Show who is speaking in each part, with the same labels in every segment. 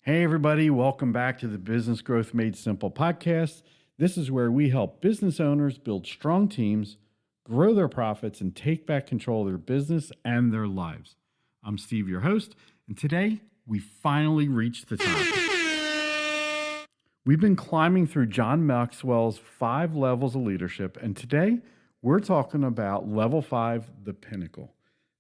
Speaker 1: Hey, everybody, welcome back to the Business Growth Made Simple podcast. This is where we help business owners build strong teams, grow their profits, and take back control of their business and their lives. I'm Steve, your host, and today we finally reached the top. We've been climbing through John Maxwell's 5 levels of leadership, and today we're talking about level 5, the Pinnacle.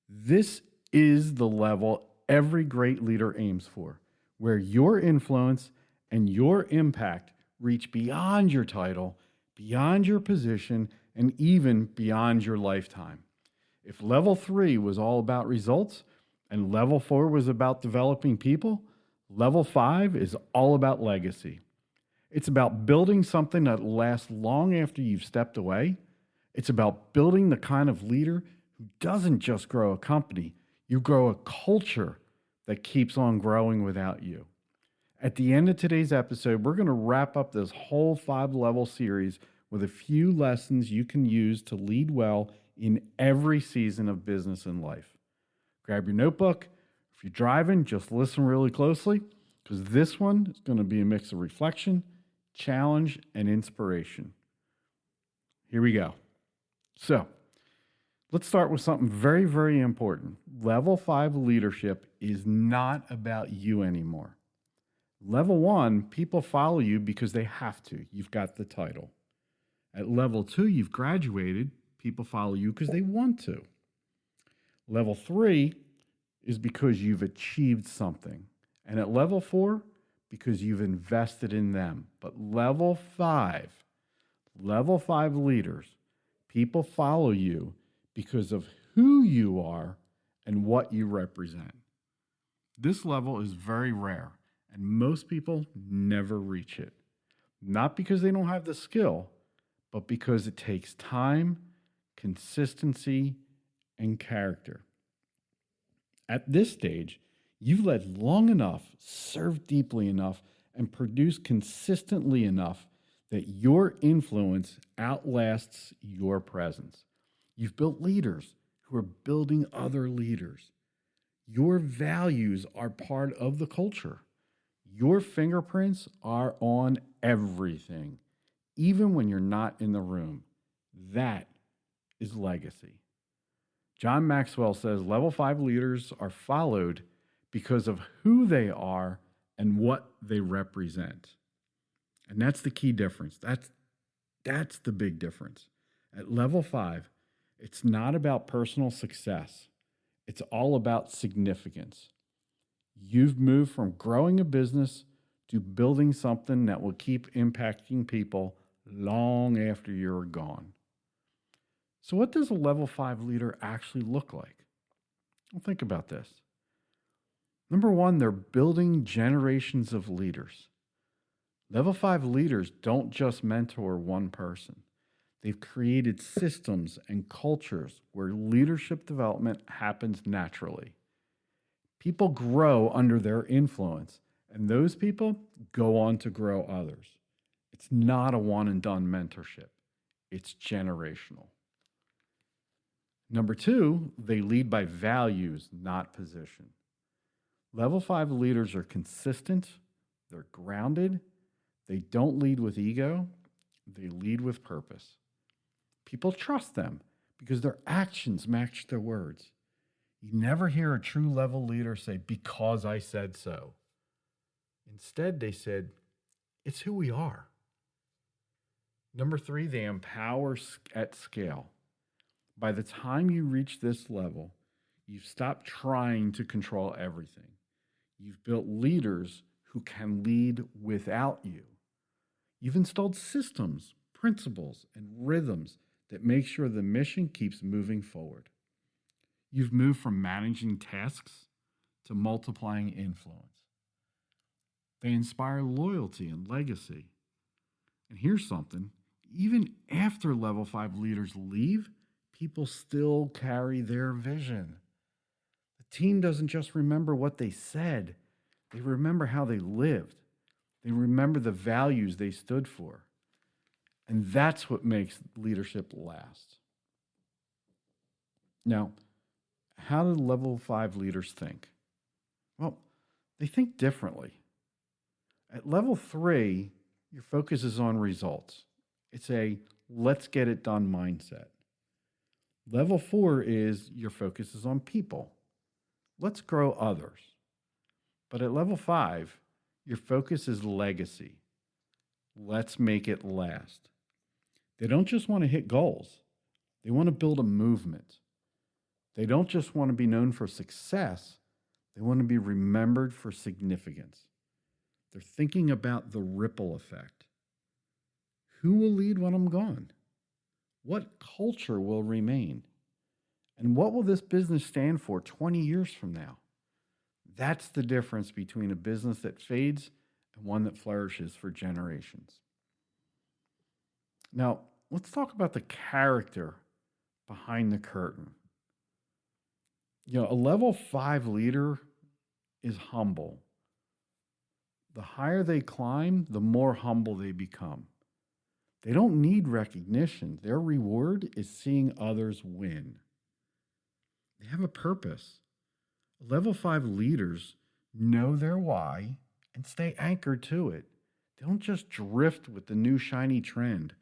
Speaker 1: This is the level every great leader aims for, where your influence and your impact reach beyond your title, beyond your position, and even beyond your lifetime. If level 3 was all about results and level 4 was about developing people, level 5 is all about legacy. It's about building something that lasts long after you've stepped away. It's about building the kind of leader who doesn't just grow a company, you grow a culture that keeps on growing without you. At the end of today's episode, we're going to wrap up this whole 5-level series with a few lessons you can use to lead well in every season of business and life. Grab your notebook. If you're driving, just listen really closely, because this one is going to be a mix of reflection, challenge, and inspiration. Here we go. So, let's start with something very, very important. Level 5 leadership is not about you anymore. Level 1, people follow you because they have to. You've got the title. At level 2, you've graduated. People follow you because they want to. Level 3 is because you've achieved something. And at level 4, because you've invested in them. But level 5 leaders, people follow you because of who you are and what you represent. This level is very rare, and most people never reach it. Not because they don't have the skill, but because it takes time, consistency, and character. At this stage, you've led long enough, served deeply enough, and produced consistently enough that your influence outlasts your presence. You've built leaders who are building other leaders. Your values are part of the culture. Your fingerprints are on everything, even when you're not in the room. That is legacy. John Maxwell says level 5 leaders are followed because of who they are and what they represent. And that's the key difference. That's the big difference. At level 5, it's not about personal success. It's all about significance. You've moved from growing a business to building something that will keep impacting people long after you're gone. So what does a level 5 leader actually look like? Well, think about this. Number 1, they're building generations of leaders. Level 5 leaders don't just mentor one person. They've created systems and cultures where leadership development happens naturally. People grow under their influence, and those people go on to grow others. It's not a one-and-done mentorship. It's generational. Number 2, they lead by values, not position. Level 5 leaders are consistent, they're grounded, they don't lead with ego, they lead with purpose. People trust them because their actions match their words. You never hear a true level leader say, "because I said so." Instead, they said, "it's who we are." Number 3, they empower at scale. By the time you reach this level, you've stopped trying to control everything. You've built leaders who can lead without you. You've installed systems, principles, and rhythms that make sure the mission keeps moving forward. You've moved from managing tasks to multiplying influence. They inspire loyalty and legacy. And here's something, even after level 5 leaders leave, people still carry their vision. The team doesn't just remember what they said, they remember how they lived. They remember the values they stood for. And that's what makes leadership last. Now, how do level 5 leaders think? Well, they think differently. At level 3, your focus is on results. It's a let's get it done mindset. Level 4 is your focus is on people. Let's grow others. But at level 5, your focus is legacy. Let's make it last. They don't just want to hit goals. They want to build a movement. They don't just want to be known for success. They want to be remembered for significance. They're thinking about the ripple effect. Who will lead when I'm gone? What culture will remain? And what will this business stand for 20 years from now? That's the difference between a business that fades and one that flourishes for generations. Now, let's talk about the character behind the curtain. A level 5 leader is humble. The higher they climb, the more humble they become. They don't need recognition. Their reward is seeing others win. They have a purpose. Level 5 leaders know their why and stay anchored to it. They don't just drift with the new shiny trend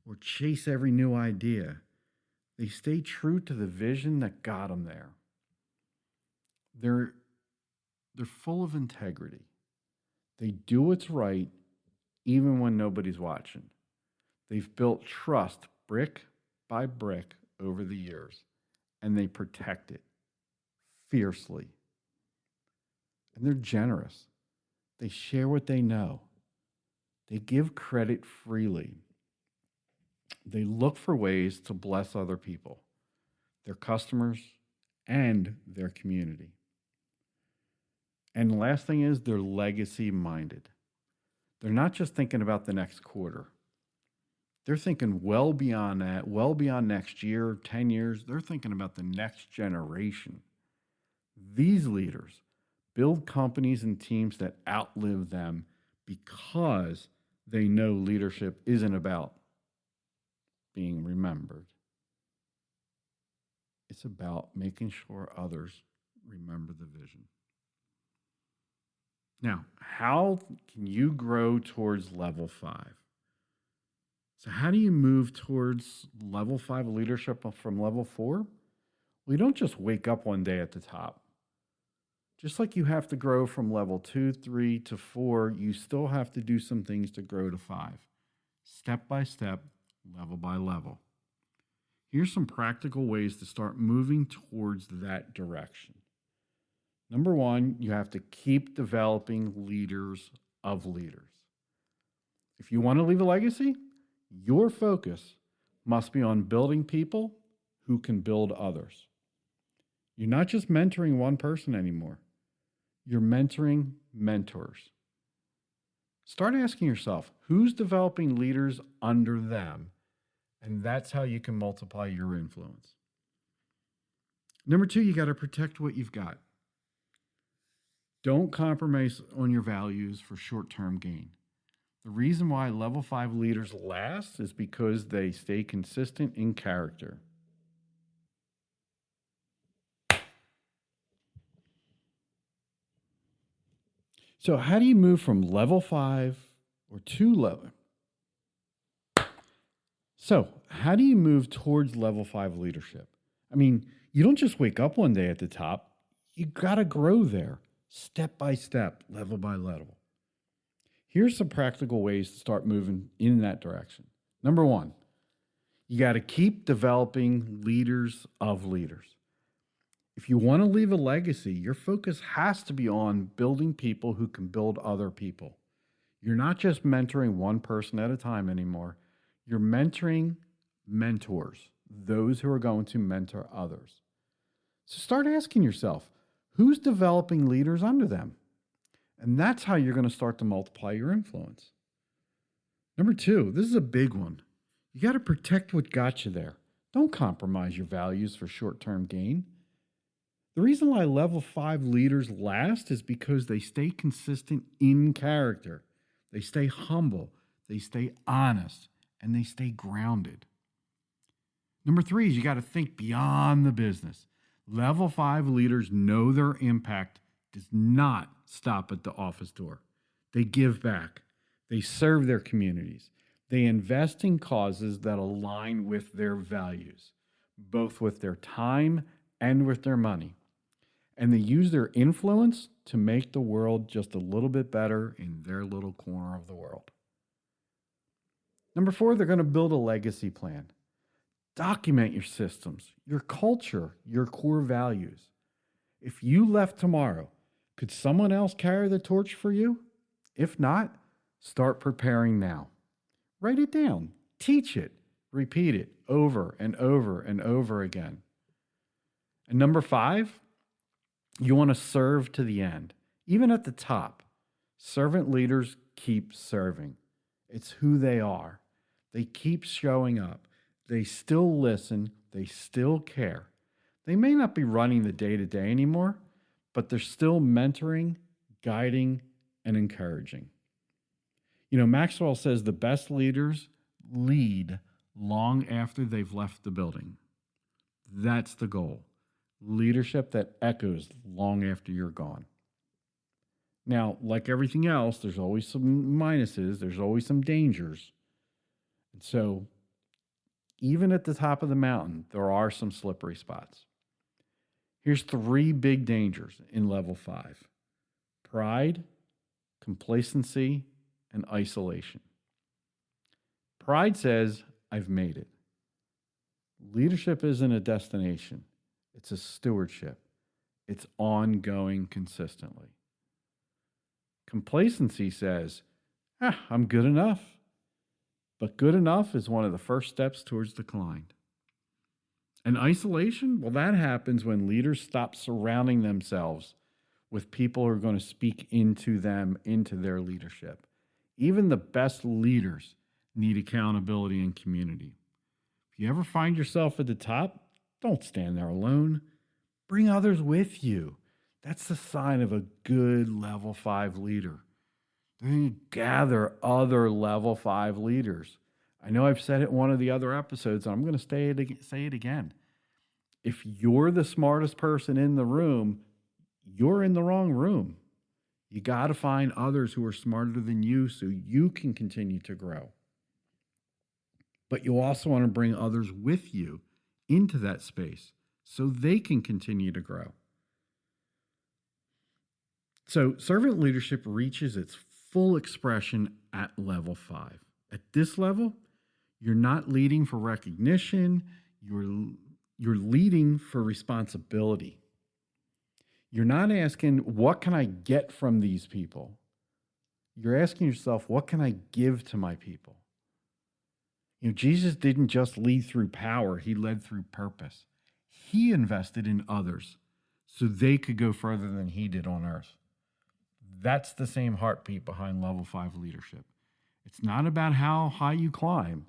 Speaker 1: or chase every new idea. They stay true to the vision that got them there. They're full of integrity. They do what's right even when nobody's watching. They've built trust brick by brick over the years, and they protect it fiercely. And they're generous. They share what they know. They give credit freely. They look for ways to bless other people, their customers, and their community. And the last thing is they're legacy minded. They're not just thinking about the next quarter. They're thinking well beyond that, well beyond next year, 10 years. They're thinking about the next generation. These leaders build companies and teams that outlive them because they know leadership isn't about being remembered. It's about making sure others remember the vision. Now, how can you grow towards level 5? So how do you move towards level 5 leadership from level 4? Well, you don't just wake up one day at the top. Just like you have to grow from level 2, 3 to 4, you still have to do some things to grow to 5. Step by step, level by level. Here's some practical ways to start moving towards that direction. Number 1, you have to keep developing leaders of leaders. If you want to leave a legacy, your focus must be on building people who can build others. You're not just mentoring one person anymore. You're mentoring mentors. Start asking yourself, who's developing leaders under them? And that's how you can multiply your influence. Number 2, you got to protect what you've got. Don't compromise on your values for short-term gain. The reason why level 5 leaders last is because they stay consistent in character. So how do you move from level 5 or to level? So how do you move towards level 5 leadership? I mean, you don't just wake up one day at the top. You got to grow there, step by step, level by level. Here's some practical ways to start moving in that direction. Number 1, you got to keep developing leaders of leaders. If you want to leave a legacy, your focus has to be on building people who can build other people. You're not just mentoring one person at a time anymore. You're mentoring mentors, those who are going to mentor others. So start asking yourself, who's developing leaders under them? And that's how you're going to start to multiply your influence. Number 2, this is a big one. You got to protect what got you there. Don't compromise your values for short-term gain. The reason why level 5 leaders last is because they stay consistent in character. They stay humble. They stay honest. And they stay grounded. Number 3 is you got to think beyond the business. Level 5 leaders know their impact does not stop at the office door. They give back. They serve their communities. They invest in causes that align with their values, both with their time and with their money. And they use their influence to make the world just a little bit better in their little corner of the world. Number 4, they're going to build a legacy plan. Document your systems, your culture, your core values. If you left tomorrow, could someone else carry the torch for you? If not, start preparing now. Write it down, teach it, repeat it over and over and over again. And number 5, you want to serve to the end. Even at the top, servant leaders keep serving. It's who they are. They keep showing up. They still listen. They still care. They may not be running the day-to-day anymore, but they're still mentoring, guiding, and encouraging. Maxwell says the best leaders lead long after they've left the building. That's the goal. Leadership that echoes long after you're gone. Now, like everything else, there's always some minuses. There's always some dangers. And so, even at the top of the mountain, there are some slippery spots. Here's 3 big dangers in level 5. Pride, complacency, and isolation. Pride says, I've made it. Leadership isn't a destination. It's a stewardship. It's ongoing consistently. Complacency says, I'm good enough. But good enough is one of the first steps towards decline. And isolation, well, that happens when leaders stop surrounding themselves with people who are going to speak into them, into their leadership. Even the best leaders need accountability and community. If you ever find yourself at the top, don't stand there alone. Bring others with you. That's the sign of a good level 5 leader. Then you gather other level 5 leaders. I know I've said it in one of the other episodes, and I'm going to say it again. If you're the smartest person in the room, you're in the wrong room. You got to find others who are smarter than you so you can continue to grow. But you also want to bring others with you into that space so they can continue to grow. So servant leadership reaches its full expression at level 5. At this level, you're not leading for recognition, you're leading for responsibility. You're not asking, what can I get from these people? You're asking yourself, what can I give to my people? Jesus didn't just lead through power, he led through purpose. He invested in others so they could go further than he did on earth. That's the same heartbeat behind level 5 leadership. It's not about how high you climb.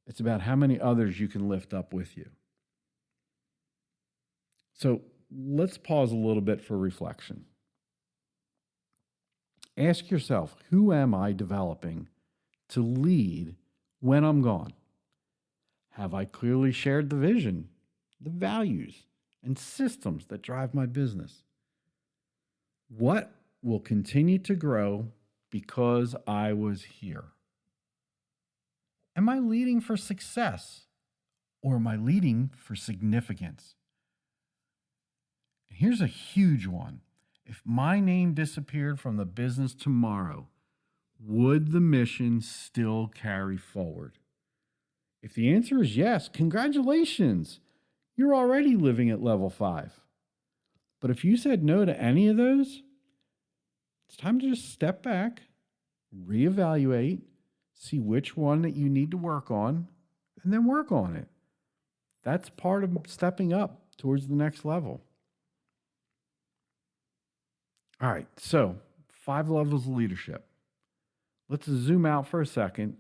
Speaker 1: It's about how many others you can lift up with you. So let's pause a little bit for reflection. Ask yourself, who am I developing to lead when I'm gone? Have I clearly shared the vision, the values, and systems that drive my business? What will continue to grow because I was here? Am I leading for success or am I leading for significance? Here's a huge one. If my name disappeared from the business tomorrow, would the mission still carry forward? If the answer is yes, congratulations. You're already living at level 5. But if you said no to any of those, it's time to just step back, reevaluate, see which one that you need to work on, and then work on it. That's part of stepping up towards the next level. All right, so 5 levels of leadership. Let's zoom out for a second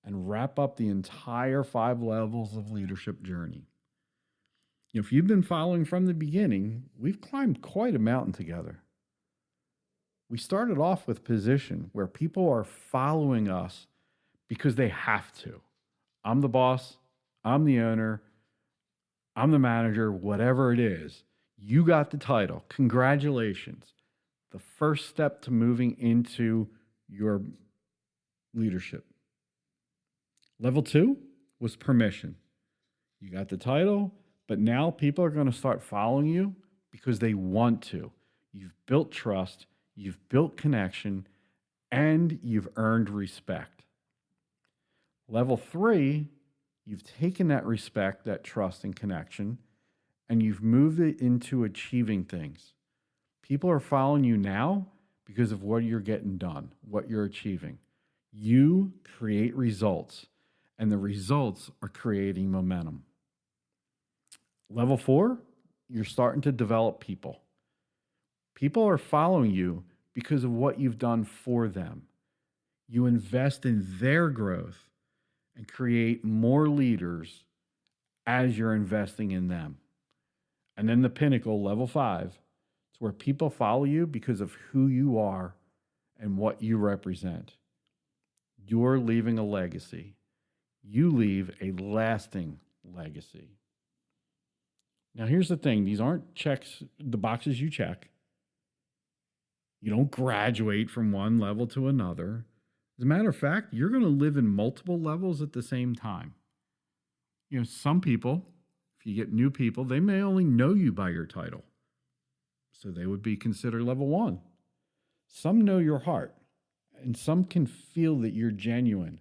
Speaker 1: and wrap up the entire 5 levels of leadership journey. If you've been following from the beginning, we've climbed quite a mountain together. We started off with position where people are following us because they have to. I'm the boss, I'm the owner, I'm the manager, whatever it is. You got the title. Congratulations. The first step to moving into your leadership. Level 2 was permission. You got the title, but now people are going to start following you because they want to. You've built trust, you've built connection, and you've earned respect. Level 3, you've taken that respect, that trust and connection, and you've moved it into achieving things. People are following you now because of what you're getting done, what you're achieving. You create results, and the results are creating momentum. Level 4, you're starting to develop people. People are following you because of what you've done for them. You invest in their growth and create more leaders as you're investing in them. And then the pinnacle, level 5, it's where people follow you because of who you are and what you represent. You're leaving a legacy. You leave a lasting legacy. Now, here's the thing. These aren't checks, the boxes you check. You don't graduate from one level to another. As a matter of fact, you're going to live in multiple levels at the same time. You know, some people, if you get new people, they may only know you by your title. So they would be considered level 1. Some know your heart, and some can feel that you're genuine.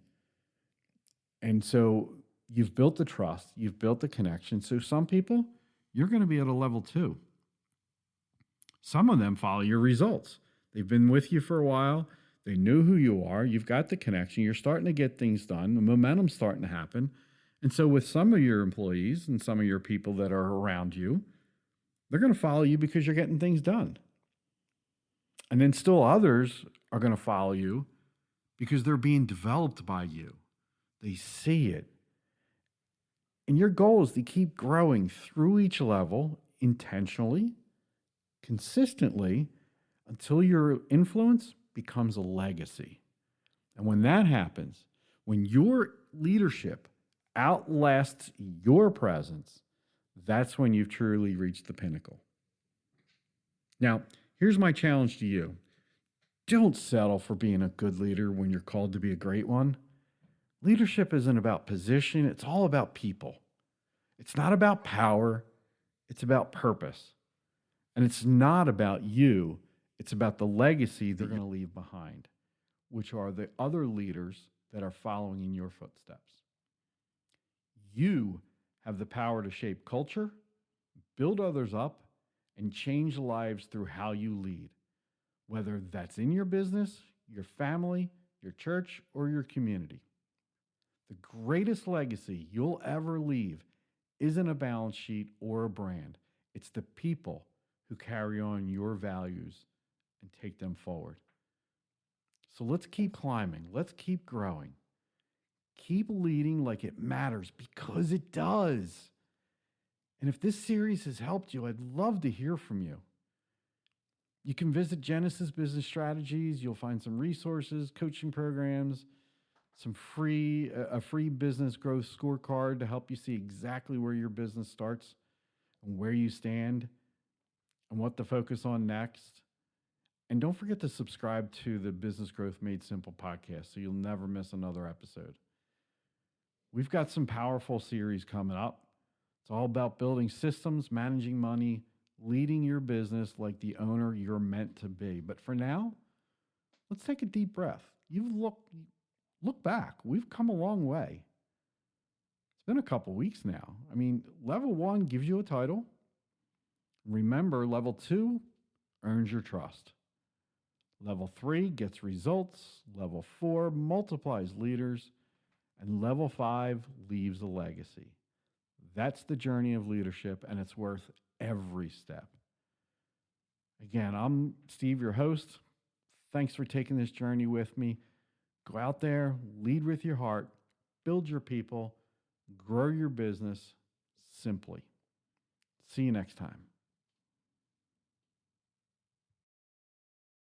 Speaker 1: And so you've built the trust, you've built the connection. So some people, you're going to be at a level 2. Some of them follow your results. They've been with you for a while. They know who you are. You've got the connection. You're starting to get things done. The momentum's starting to happen. And so with some of your employees and some of your people that are around you, they're going to follow you because you're getting things done. And then still others are going to follow you because they're being developed by you. They see it. And your goal is to keep growing through each level intentionally, consistently, until your influence becomes a legacy. And when that happens, when your leadership outlasts your presence, that's when you've truly reached the pinnacle. Now, here's my challenge to you. Don't settle for being a good leader when you're called to be a great one. Leadership isn't about position, it's all about people. It's not about power, it's about purpose. And it's not about you, it's about the legacy they're going to leave behind, which are the other leaders that are following in your footsteps. You have the power to shape culture, build others up, and change lives through how you lead, whether that's in your business, your family, your church, or your community. The greatest legacy you'll ever leave isn't a balance sheet or a brand. It's the people who carry on your values and take them forward. So let's keep climbing. Let's keep growing. Keep leading like it matters, because it does. And if this series has helped you, I'd love to hear from you. You can visit Genesis Business Strategies. You'll find some resources, coaching programs, a free business growth scorecard to help you see exactly where your business starts and where you stand and what to focus on next. And don't forget to subscribe to the Business Growth Made Simple podcast so you'll never miss another episode. We've got some powerful series coming up. It's all about building systems, managing money, leading your business like the owner you're meant to be. But for now, let's take a deep breath. Look back. We've come a long way. It's been a couple weeks now. I mean, level 1 gives you a title. Remember, level 2 earns your trust. Level 3 gets results. Level 4 multiplies leaders. And level 5 leaves a legacy. That's the journey of leadership, and it's worth every step. Again, I'm Steve, your host. Thanks for taking this journey with me. Go out there, lead with your heart, build your people, grow your business simply. See you next time.